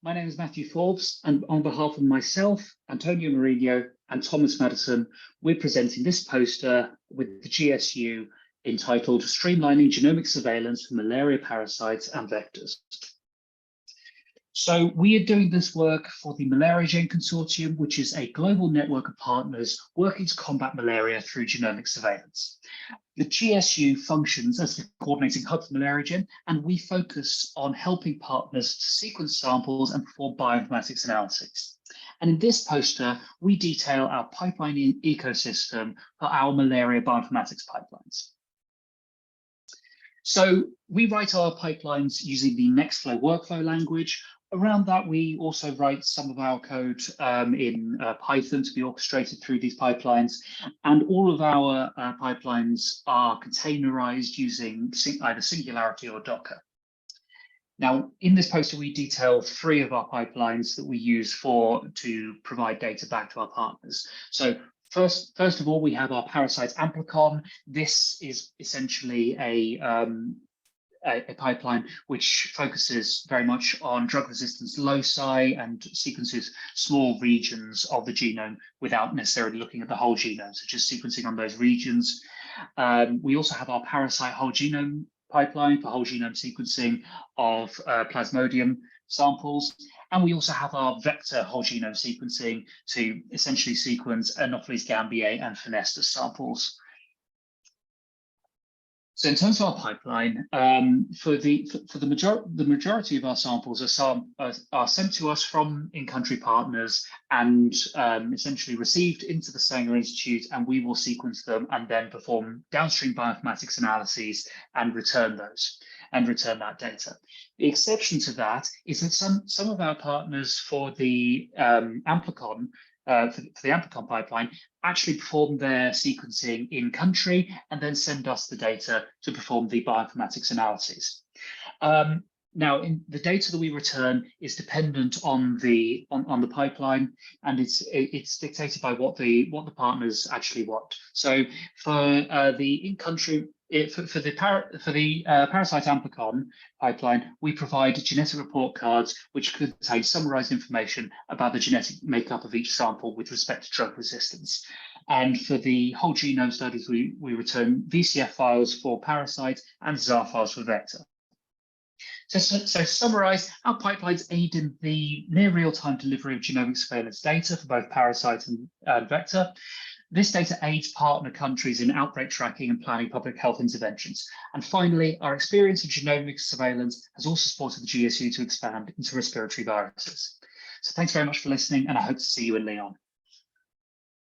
My name is Matthew Forbes, and on behalf of myself, Antonio Mourinho, and Thomas Madison, we're presenting this poster with the GSU entitled Streamlining Genomic Surveillance for Malaria, Parasites and Vectors. So we are doing this work for the Malaria Gene Consortium, which is a global network of partners working to combat malaria through genomic surveillance. The GSU functions as the coordinating hub for Malaria Gene, and we focus on helping partners to sequence samples and perform bioinformatics analysis. And in this poster, we detail our pipeline ecosystem for our malaria bioinformatics pipelines. So we write our pipelines using the Nextflow workflow language. Around that, we also write some of our code in Python to be orchestrated through these pipelines. And all of our pipelines are containerized using either Singularity or Docker. Now, in this poster, we detail 3 of our pipelines that we use to provide data back to our partners. So first of all, we have our Parasites Amplicon. This is essentially a pipeline which focuses very much on drug resistance loci and sequences small regions of the genome without necessarily looking at the whole genome, so just sequencing on those regions. We also have our Parasite whole genome pipeline for whole genome sequencing of Plasmodium samples. And we also have our vector whole genome sequencing to essentially sequence Anopheles gambiae and Phenestus samples. So in terms of our pipeline, for the majority of our samples are sent to us from in-country partners and essentially received into the Sanger Institute, and we will sequence them and then perform downstream bioinformatics analyses and return that data. The exception to that is that some of our partners for the Amplicon, for the Amplicon pipeline, actually perform their sequencing in country and then send us the data to perform the bioinformatics analyses. Now, the data that we return is dependent on the pipeline, and it's dictated by what the partners actually want. So for the in-country, for the Parasite Amplicon pipeline, we provide genetic report cards which contain summarized information about the genetic makeup of each sample with respect to drug resistance. And for the whole genome studies, we return VCF files for Parasite and ZAR files for Vector. So to summarize, our pipelines aid in the near real-time delivery of genomic surveillance data for both Parasite and Vector. This data aids partner countries in outbreak tracking and planning public health interventions. And finally, our experience in genomic surveillance has also supported the GSU to expand into respiratory viruses. So thanks very much for listening, and I hope to see you in Lyon.